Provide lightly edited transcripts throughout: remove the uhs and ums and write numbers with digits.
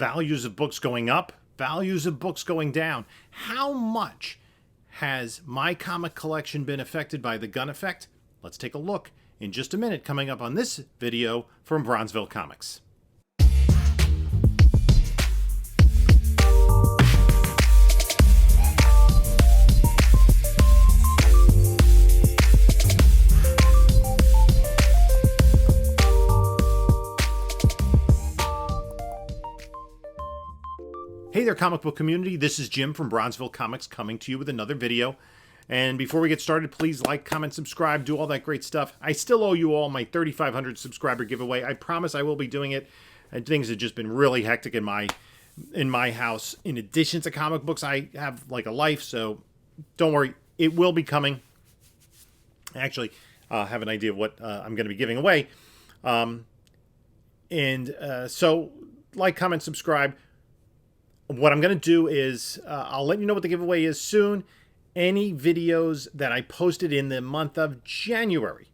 values of books going up, values of books going down. How much has my comic collection been affected by the gun effect? Let's take a look in just a minute, coming up on this video from Bronzeville Comics. Hey there, comic book community. This is Jim from Bronzeville Comics coming to you with another video. And before we get started, please like, comment, subscribe, do all that great stuff. I still owe you all my 3,500 subscriber giveaway. I promise I will be doing it. And things have just been really hectic in my house. In addition to comic books, I have like a life, so don't worry. It will be coming. I actually have an idea of what I'm going to be giving away. So like, comment, subscribe. What I'm going to do is I'll let you know what the giveaway is soon. Any videos that I posted in the month of January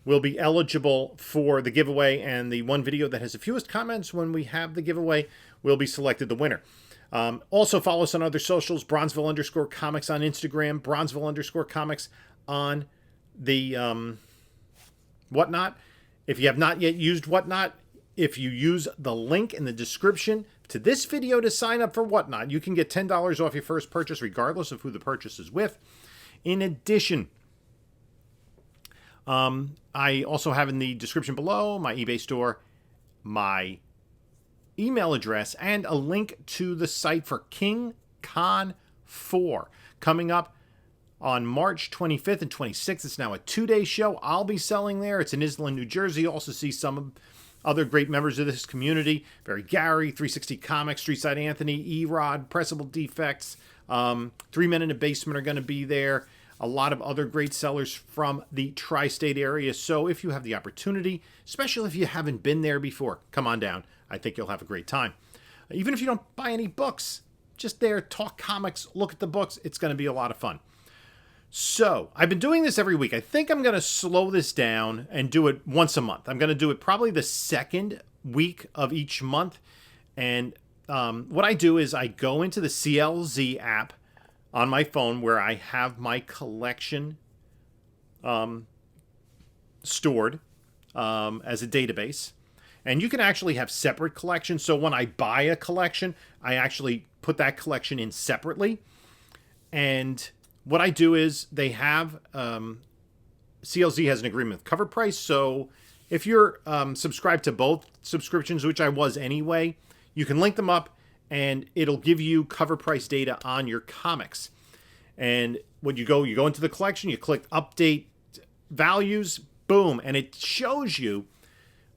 will be eligible for the giveaway, and the one video that has the fewest comments when we have the giveaway will be selected the winner. Also follow us on other socials, Bronzeville_comics on Instagram, Bronzeville_comics on the Whatnot. If you have not yet used Whatnot, if you use the link in the description to this video to sign up for Whatnot, you can get $10 off your first purchase, regardless of who the purchase is with. In addition, I also have in the description below my eBay store, my email address, and a link to the site for King Con 4 coming up on March 25th and 26th. It's now a 2-day show. I'll be selling there. It's in Island, New Jersey. You also see some other great members of this community: Barry Gary, 360 Comics, Streetside Anthony, E-Rod, Pressable Defects, 3 Men in a Basement are going to be there. A lot of other great sellers from the tri-state area. So if you have the opportunity, especially if you haven't been there before, come on down. I think you'll have a great time. Even if you don't buy any books, just there, talk comics, look at the books. It's going to be a lot of fun. So I've been doing this every week. I think I'm going to slow this down and do it once a month. I'm going to do it probably the second week of each month. And what I do is I go into the CLZ app on my phone, where I have my collection stored as a database. And you can actually have separate collections. So when I buy a collection, I actually put that collection in separately. And what I do is they have, CLZ has an agreement with Cover Price. So if you're subscribed to both subscriptions, which I was anyway, you can link them up and it'll give you Cover Price data on your comics. And when you go into the collection, you click Update Values, boom, and it shows you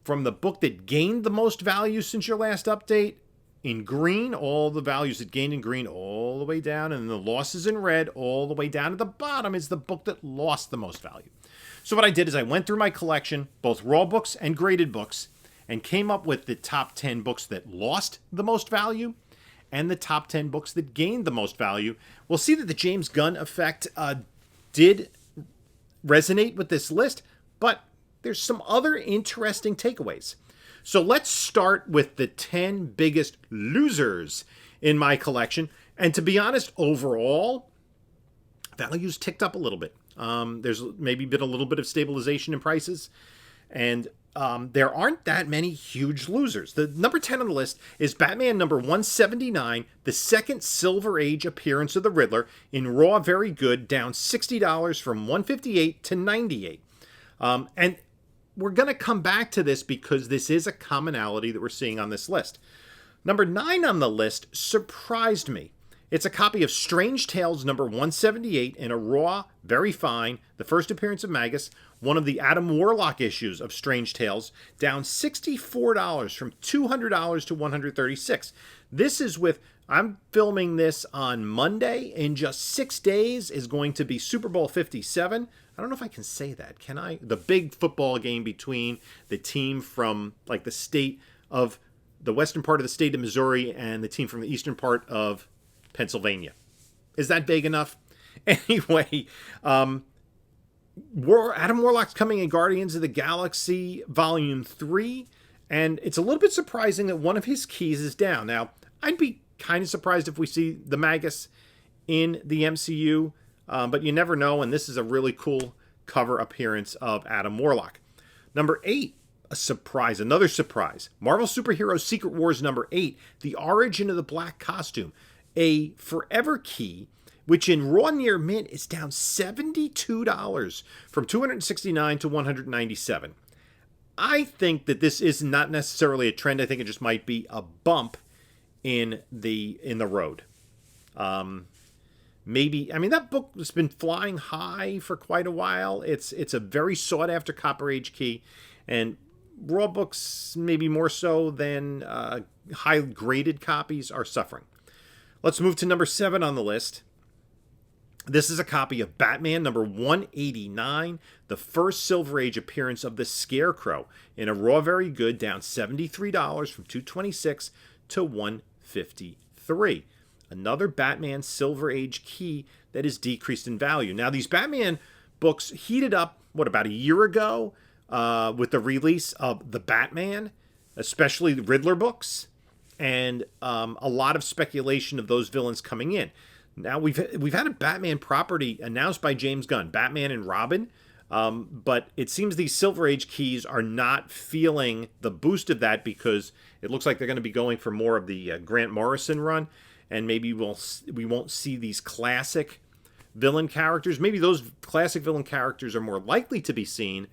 from the book that gained the most value since your last update, in green, all the values that gained in green all the way down, and the losses in red all the way down. At the bottom is the book that lost the most value. So what I did is I went through my collection, both raw books and graded books, and came up with the top 10 books that lost the most value and the top 10 books that gained the most value. We'll see that the James Gunn effect did resonate with this list, but there's some other interesting takeaways. So let's start with the 10 biggest losers in my collection. And to be honest, overall, values ticked up a little bit. There's maybe been a little bit of stabilization in prices. And there aren't that many huge losers. The number 10 on the list is Batman number 179, the second Silver Age appearance of the Riddler, in raw very good, down $60 from $158 to $98. And we're going to come back to this because this is a commonality that we're seeing on this list. Number 9 on the list surprised me. It's a copy of Strange Tales number 178 in a raw, very fine, the first appearance of Magus, one of the Adam Warlock issues of Strange Tales, down $64 from $200 to $136. This is with, I'm filming this on Monday. In just 6 days is going to be Super Bowl 57. I don't know if I can say that, can I? The big football game between the team from like the state of the western part of the state of Missouri and the team from the eastern part of Pennsylvania. Is that big enough? Anyway, Adam Warlock's coming in Guardians of the Galaxy Volume 3, And it's a little bit surprising that one of his keys is down. Now, I'd be kind of surprised if we see the Magus in the MCU, but you never know, and this is a really cool cover appearance of Adam Warlock. Number 8, a surprise, another surprise. Marvel Superheroes Secret Wars number 8, The Origin of the Black Costume, a forever key, which in raw near mint is down $72 from $269 to $197. I think that this is not necessarily a trend. I think it just might be a bump in the road. Maybe, I mean, that book has been flying high for quite a while. It's a very sought after Copper Age key, and raw books maybe more so than high graded copies are suffering. Let's move to number 7 on the list. This is a copy of Batman number 189, the first Silver Age appearance of the Scarecrow, in a raw very good, down $73 from $226 to $153. Another Batman Silver Age key that is decreased in value. Now, these Batman books heated up, about a year ago with the release of The Batman, especially the Riddler books, and a lot of speculation of those villains coming in. Now, we've had a Batman property announced by James Gunn, Batman and Robin, but it seems these Silver Age keys are not feeling the boost of that because it looks like they're going to be going for more of the Grant Morrison run, and maybe we won't see these classic villain characters. Maybe those classic villain characters are more likely to be seen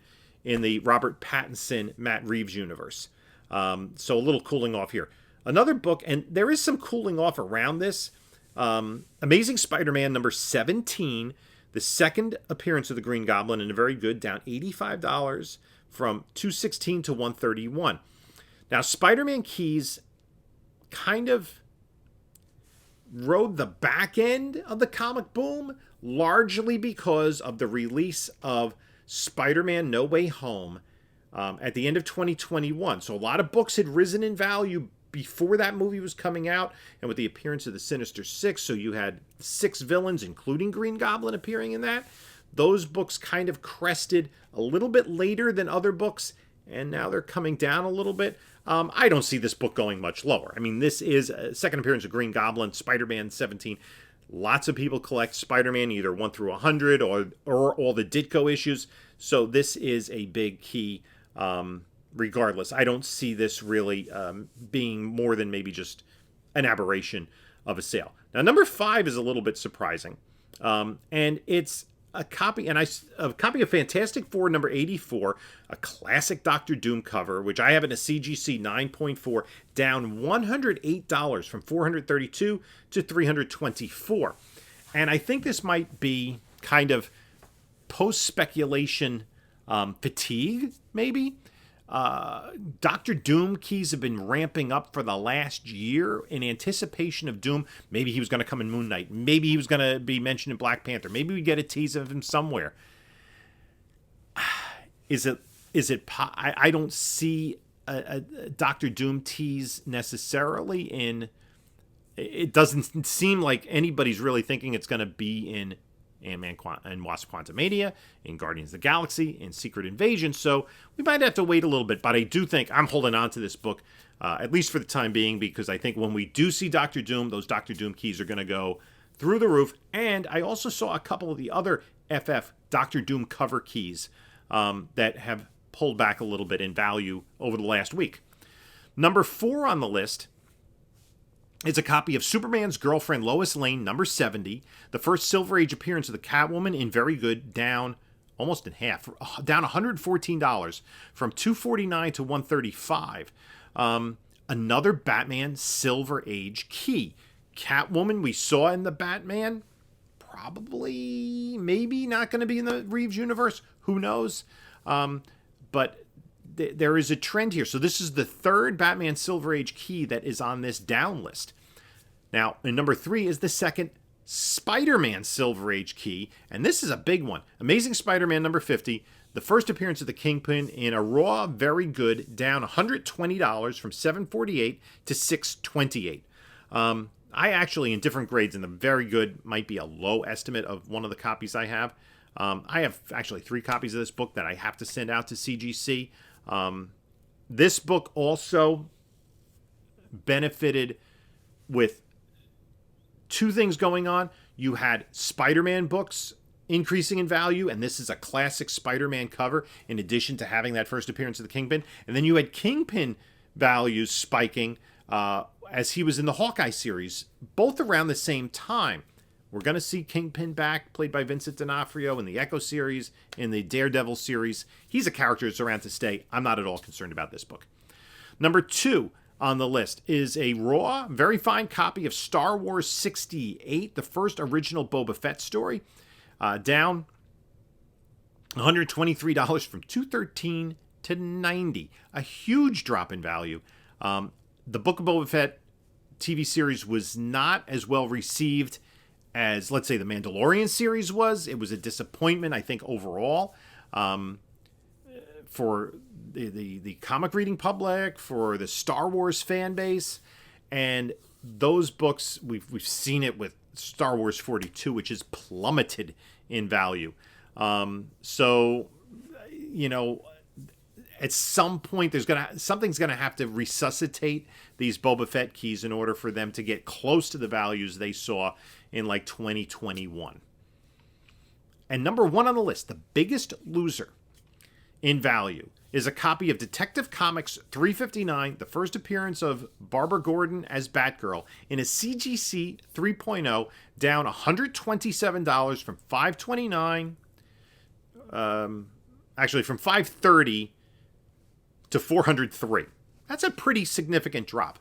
in the Robert Pattinson, Matt Reeves universe. So a little cooling off here. Another book, and there is some cooling off around this, Amazing Spider-Man number 17, the second appearance of the Green Goblin, and a very good, down $85 from $216 to $131. Now, Spider-Man keys kind of rode the back end of the comic boom, largely because of the release of Spider-Man No Way Home at the end of 2021. So a lot of books had risen in value before that movie was coming out, and with the appearance of the Sinister Six, so you had 6 villains, including Green Goblin, appearing in that. Those books kind of crested a little bit later than other books, and now they're coming down a little bit. I don't see this book going much lower. I mean, this is a second appearance of Green Goblin, Spider-Man 17. Lots of people collect Spider-Man, either 1 through 100 or all the Ditko issues, so this is a big key. Regardless, I don't see this really being more than maybe just an aberration of a sale. Now, number 5 is a little bit surprising, and it's a copy of Fantastic Four number 84, a classic Doctor Doom cover, which I have in a CGC 9.4, down $108 from $432 to $324, and I think this might be kind of post-speculation fatigue, maybe. Doctor Doom keys have been ramping up for the last year in anticipation of Doom. Maybe he was going to come in Moon Knight. Maybe he was going to be mentioned in Black Panther. Maybe we get a tease of him somewhere. I don't see a Doctor Doom tease necessarily in. It doesn't seem like anybody's really thinking it's going to be in Ant-Man and Wasp Quantumania, in Guardians of the Galaxy, in Secret Invasion, so we might have to wait a little bit, but I do think I'm holding on to this book, at least for the time being, because I think when we do see Doctor Doom, those Doctor Doom keys are going to go through the roof, and I also saw a couple of the other FF Doctor Doom cover keys that have pulled back a little bit in value over the last week. Number 4 on the list is a copy of Superman's Girlfriend Lois Lane, number 70, the first Silver Age appearance of the Catwoman, in very good, down almost in half, down $114 from $249 to $135. Another Batman Silver Age key. Catwoman we saw in the Batman, probably, maybe not going to be in the Reeves universe, who knows, but there is a trend here. So this is the third Batman Silver Age key that is on this down list. Now, in number 3 is the second Spider-Man Silver Age key, and this is a big one. Amazing Spider-Man number 50, the first appearance of the Kingpin, in a raw, very good, down $120 from $748 to $628. I actually, in different grades, in the very good, might be a low estimate of one of the copies I have. I have actually 3 copies of this book that I have to send out to CGC. This book also benefited with two things going on. You had Spider-Man books increasing in value, and this is a classic Spider-Man cover, in addition to having that first appearance of the Kingpin. And then you had Kingpin values spiking as he was in the Hawkeye series, both around the same time. We're going to see Kingpin back, played by Vincent D'Onofrio in the Echo series, in the Daredevil series. He's a character that's around to stay. I'm not at all concerned about this book. Number 2 on the list is a raw, very fine copy of Star Wars 68, the first original Boba Fett story, down $123 from $213 to $90. A huge drop in value. The Book of Boba Fett TV series was not as well received as, let's say, the Mandalorian series was. It was a disappointment, I think, overall, for the comic reading public, for the Star Wars fan base. And those books, we've seen it with Star Wars 42, which has plummeted in value. So, you know, at some point something's gonna have to resuscitate these Boba Fett keys in order for them to get close to the values they saw in like 2021. And number 1 on the list, the biggest loser in value, is a copy of Detective Comics 359, the first appearance of Barbara Gordon as Batgirl, in a CGC 3.0, down $127 from $529, actually from $530 to $403. That's a pretty significant drop.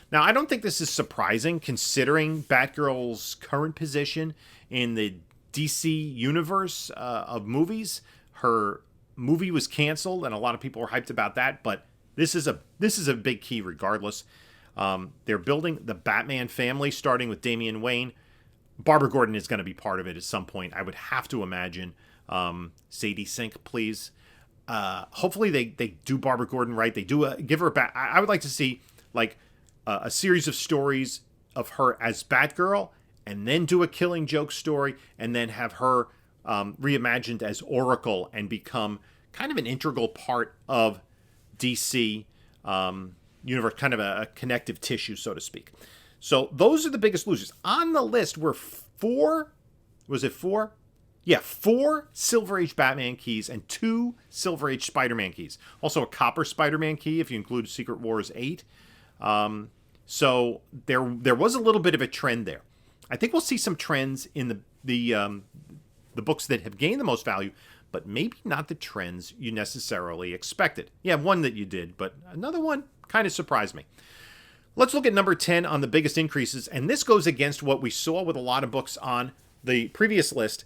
Now, I don't think this is surprising, considering Batgirl's current position in the DC universe of movies. Her movie was canceled, and a lot of people were hyped about that, but this is a big key regardless. They're building the Batman family, starting with Damian Wayne. Barbara Gordon is going to be part of it at some point, I would have to imagine. Sadie Sink, please. Hopefully they do Barbara Gordon right. They do give her back. I would like to see like a series of stories of her as Batgirl, and then do a Killing Joke story, and then have her reimagined as Oracle and become kind of an integral part of DC universe, kind of a connective tissue, so to speak. So those are the biggest losers. On the list were 4, was it 4? Yeah, 4 Silver Age Batman keys and 2 Silver Age Spider-Man keys. Also a Copper Spider-Man key if you include Secret Wars 8. So there was a little bit of a trend there. I think we'll see some trends in the books that have gained the most value, but maybe not the trends you necessarily expected. Yeah, one that you did, but another one kind of surprised me. Let's look at number 10 on the biggest increases, and this goes against what we saw with a lot of books on the previous list,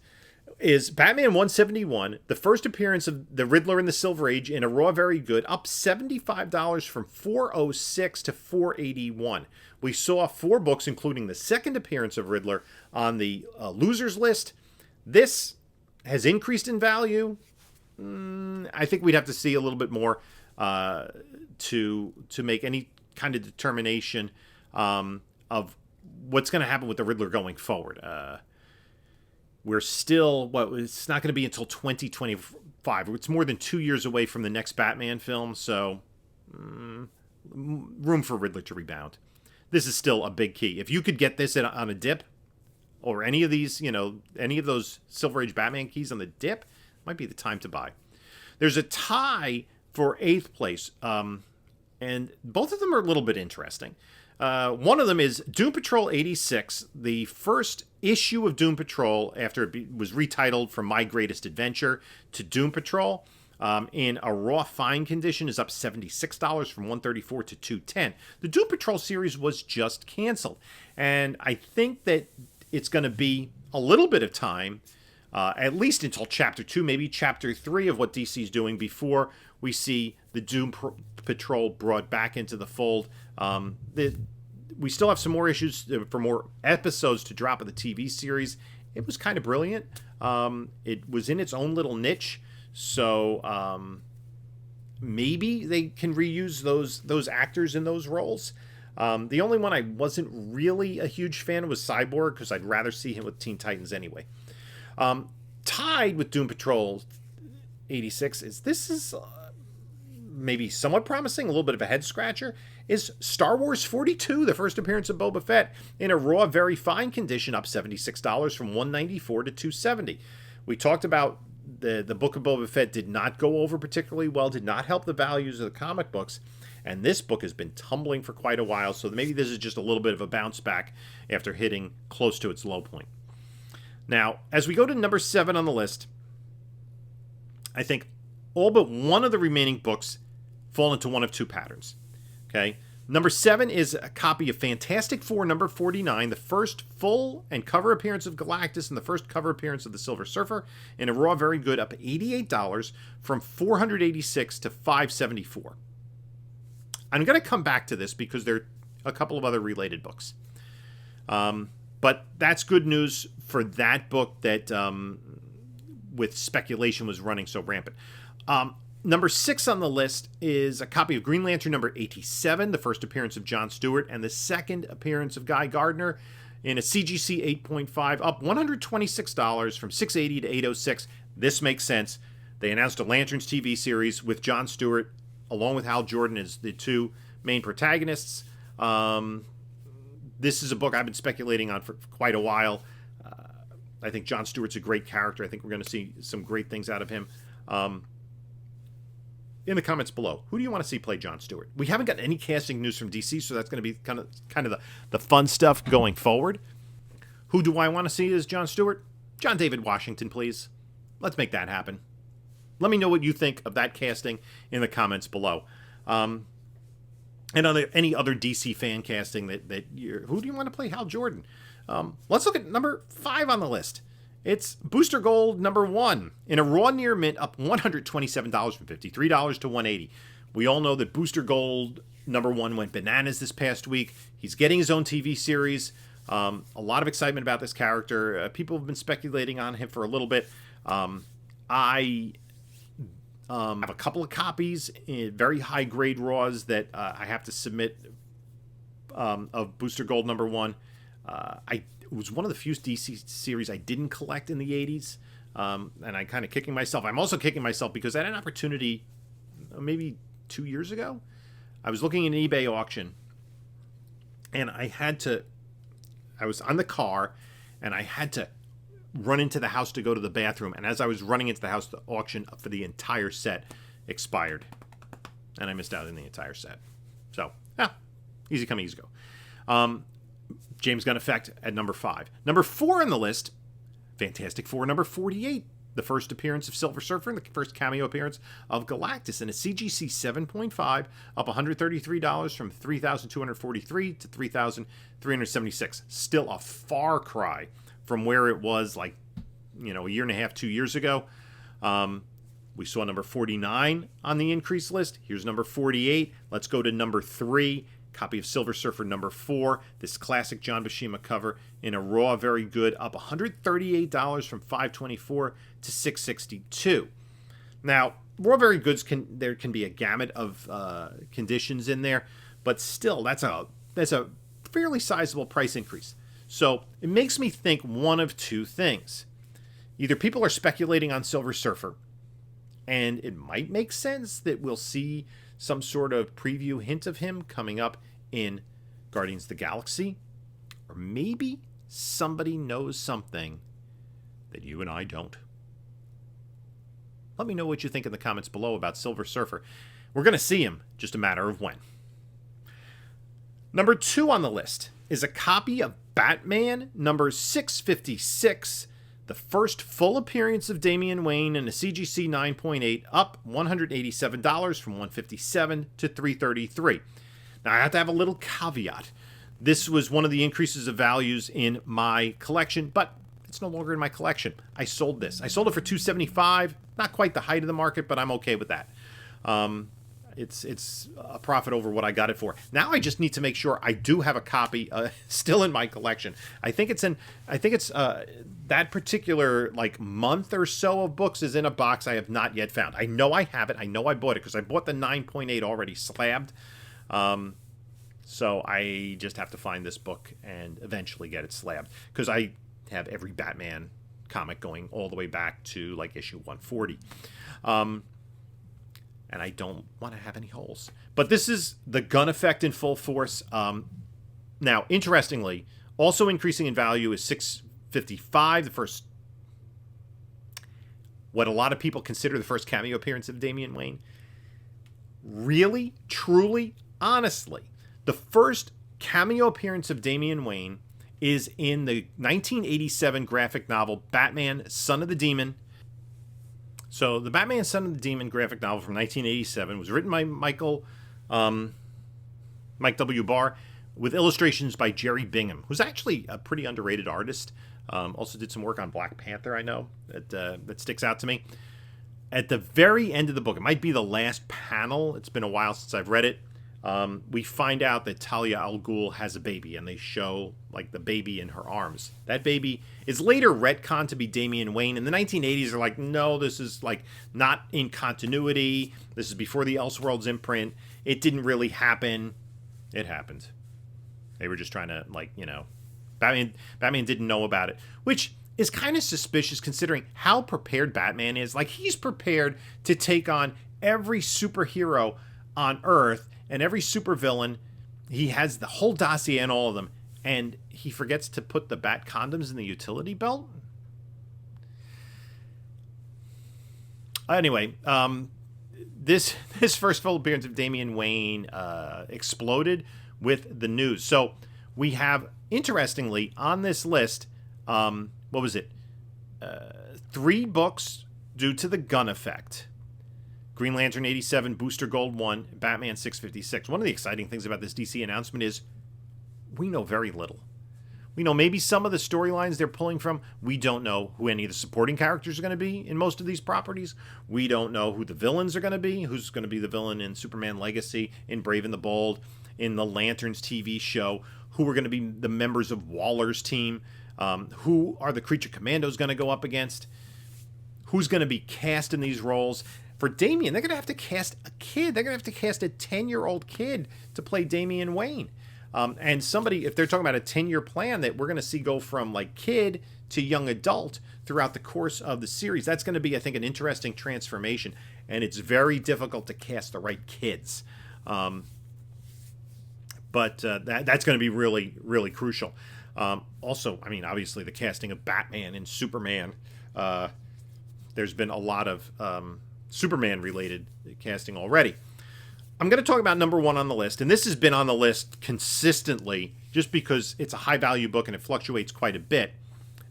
is Batman 171, the first appearance of the Riddler in the Silver Age in a raw very good, up $75 from $406 to $481. We saw 4 books, including the second appearance of Riddler, on the losers list. This has increased in value. I think we'd have to see a little bit more to make any kind of determination of what's going to happen with the Riddler going forward. We're still, it's not going to be until 2025. It's more than 2 years away from the next Batman film, so room for Riddler to rebound. This is still a big key. If you could get this on a dip, or any of these, any of those Silver Age Batman keys on the dip, might be the time to buy. There's a tie for 8th place, and both of them are a little bit interesting. One of them is Doom Patrol 86, the first issue of Doom Patrol after it was retitled from My Greatest Adventure to Doom Patrol. In a raw fine condition is up $76 from $134 to $210. The Doom Patrol series was just canceled, and I think that it's going to be a little bit of time, at least until Chapter 2, maybe Chapter 3 of what DC's doing, before we see the Doom Patrol brought back into the fold. We still have some more issues for more episodes to drop of the TV series. It was kind of brilliant. It was in its own little niche, so maybe they can reuse those actors in those roles. The only one I wasn't really a huge fan of was Cyborg, because I'd rather see him with Teen Titans anyway. Tied with Doom Patrol 86 is maybe somewhat promising, a little bit of a head scratcher, is Star Wars 42, the first appearance of Boba Fett, in a raw, very fine condition, up $76 from $194 to $270. We talked about the Book of Boba Fett did not go over particularly well, did not help the values of the comic books, and this book has been tumbling for quite a while, so maybe this is just a little bit of a bounce back after hitting close to its low point. Now, as we go to number 7 on the list, I think all but one of the remaining books fall into one of two patterns. Okay? Number 7 is a copy of Fantastic Four number 49, the first full and cover appearance of Galactus and the first cover appearance of the Silver Surfer, in a raw very good, up $88 from $486 to $574. I'm going to come back to this because there are a couple of other related books. But that's good news for that book that with speculation was running so rampant. Number 6 on the list is a copy of Green Lantern number 87, the first appearance of John Stewart, and the second appearance of Guy Gardner in a CGC 8.5, up $126 from $680 to $806. This makes sense. They announced a Lanterns TV series with John Stewart, along with Hal Jordan as the two main protagonists. This is a book I've been speculating on for quite a while. I think John Stewart's a great character. I think we're going to see some great things out of him. In the comments below, who do you want to see play John Stewart? We haven't gotten any casting news from DC, so that's going to be kind of the fun stuff going forward. Who do I want to see as John Stewart? John David Washington, please. Let's make that happen. Let me know what you think of that casting in the comments below. And any other DC fan casting who do you want to play Hal Jordan? Let's look at number 5 on the list. It's Booster Gold number 1 in a raw near mint, up $127 from $53 to $180. We all know that Booster Gold number 1 went bananas this past week. He's getting his own TV series. A lot of excitement about this character. People have been speculating on him for a little bit. I have a couple of copies in very high grade raws that I have to submit of Booster Gold number 1. It was one of the few DC series I didn't collect in the 80s, and I'm kind of kicking myself. I'm also kicking myself because I had an opportunity maybe 2 years ago. I was looking at an eBay auction, and I was on the car, and I had to run into the house to go to the bathroom, and as I was running into the house, the auction for the entire set expired, and I missed out on the entire set. So, easy come, easy go. James Gunn Effect at number 5. Number 4 on the list, Fantastic Four number 48, the first appearance of Silver Surfer and the first cameo appearance of Galactus in a CGC 7.5, up $133 from $3,243 to $3,376. Still a far cry from where it was like, a year and a half, 2 years ago. We saw number 49 on the increase list. Here's number 48. Let's go to number 3. Copy of Silver Surfer number 4, this classic John Buscema cover in a raw, very good, up $138 from $524 to $662. Now, raw very goods there can be a gamut of conditions in there, but still, that's a fairly sizable price increase. So it makes me think one of two things: either people are speculating on Silver Surfer, and it might make sense that we'll see some sort of preview hint of him coming up in Guardians of the Galaxy, or maybe somebody knows something that you and I don't. Let me know what you think in the comments below about Silver Surfer. We're going to see him, just a matter of when. Number 2 on the list is a copy of Batman number 656, the first full appearance of Damian Wayne in a CGC 9.8, up $187 from $157 to $333. Now, I have to have a little caveat. This was one of the increases of values in my collection, but it's no longer in my collection. I sold this. I sold it for $275. Not quite the height of the market, but I'm okay with that. It's a profit over what I got it for. Now I just need to make sure I do have a copy still in my collection. I think it's that particular month or so of books is in a box I have not yet found. I know I have it. I know I bought it because I bought the 9.8 already slabbed. So I just have to find this book and eventually get it slabbed because I have every Batman comic going all the way back to issue 140. and I don't want to have any holes. But this is the gun effect in full force. Now, interestingly, also increasing in value is 655, the first, what a lot of people consider the first cameo appearance of Damian Wayne. Really, truly, honestly, the first cameo appearance of Damian Wayne is in the 1987 graphic novel Batman Son of the Demon. So the Batman Son of the Demon graphic novel from 1987 was written by Mike W. Barr with illustrations by Jerry Bingham, who's actually a pretty underrated artist. Also did some work on Black Panther, I know, that sticks out to me. At the very end of the book, it might be the last panel, it's been a while since I've read it, we find out that Talia al Ghul has a baby, and they show like the baby in her arms. That baby is later retconned to be Damian Wayne. In the 1980s, they're like, no, this is like not in continuity. This is before the Elseworlds imprint. It didn't really happen. It happened. They were just trying to, like, you know, Batman didn't know about it, which is kind of suspicious considering how prepared Batman is. Like, he's prepared to take on every superhero on Earth and every supervillain. He has the whole dossier on all of them, and he forgets to put the bat condoms in the utility belt. Anyway, this first full appearance of Damian Wayne exploded with the news. So we have, interestingly, on this list, what was it? 3 books due to the gun effect. Green Lantern 87, Booster Gold 1, Batman 656. One of the exciting things about this DC announcement is we know very little. We know maybe some of the storylines they're pulling from. We don't know who any of the supporting characters are going to be in most of these properties. We don't know who the villains are going to be. Who's going to be the villain in Superman Legacy, in Brave and the Bold, in the Lanterns TV show. Who are going to be the members of Waller's team. Who are the Creature Commandos going to go up against. Who's going to be cast in these roles. For Damian, they're going to have to cast a kid. They're going to have to cast a 10-year-old kid to play Damian Wayne. And somebody, if they're talking about a 10-year plan that we're going to see go from like kid to young adult throughout the course of the series, that's going to be, I think, an interesting transformation. And it's very difficult to cast the right kids. But that's going to be really, really crucial. Also, I mean, obviously the casting of Batman and Superman. There's been a lot of Superman-related casting already. I'm going to talk about number 1 on the list, and this has been on the list consistently just because it's a high-value book and it fluctuates quite a bit.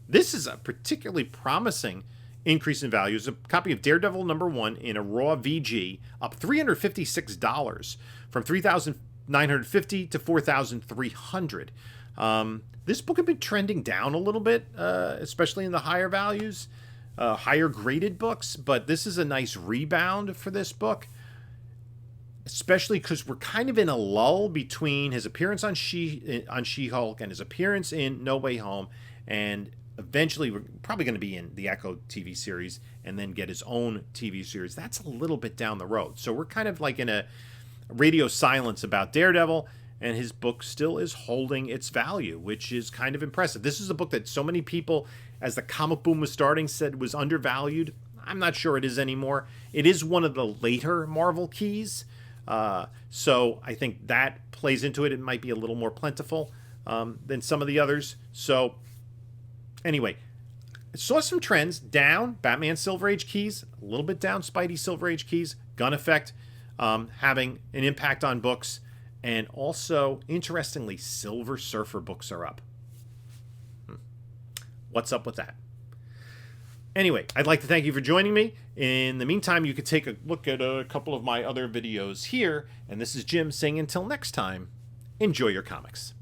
This is a particularly promising increase in value. It's a copy of Daredevil number 1 in a raw VG, up $356 from $3,950 to $4,300. This book had been trending down a little bit, especially in the higher values. Higher graded books, but this is a nice rebound for this book, especially because we're kind of in a lull between his appearance on She-Hulk and his appearance in No Way Home, and eventually we're probably going to be in the Echo TV series and then get his own TV series. That's a little bit down the road, so we're kind of like in a radio silence about Daredevil, and his book still is holding its value, which is kind of impressive. This is a book that so many people, as the comic boom was starting, said was undervalued. I'm not sure it is anymore. It is one of the later Marvel keys, so I think that plays into it. It might be a little more plentiful than some of the others. So anyway, I saw some trends down. Batman Silver Age keys, a little bit down. Spidey Silver Age keys, gun effect having an impact on books. And also, interestingly, Silver Surfer books are up. What's up with that? Anyway, I'd like to thank you for joining me. In the meantime, you could take a look at a couple of my other videos here. And this is Jim saying until next time, enjoy your comics.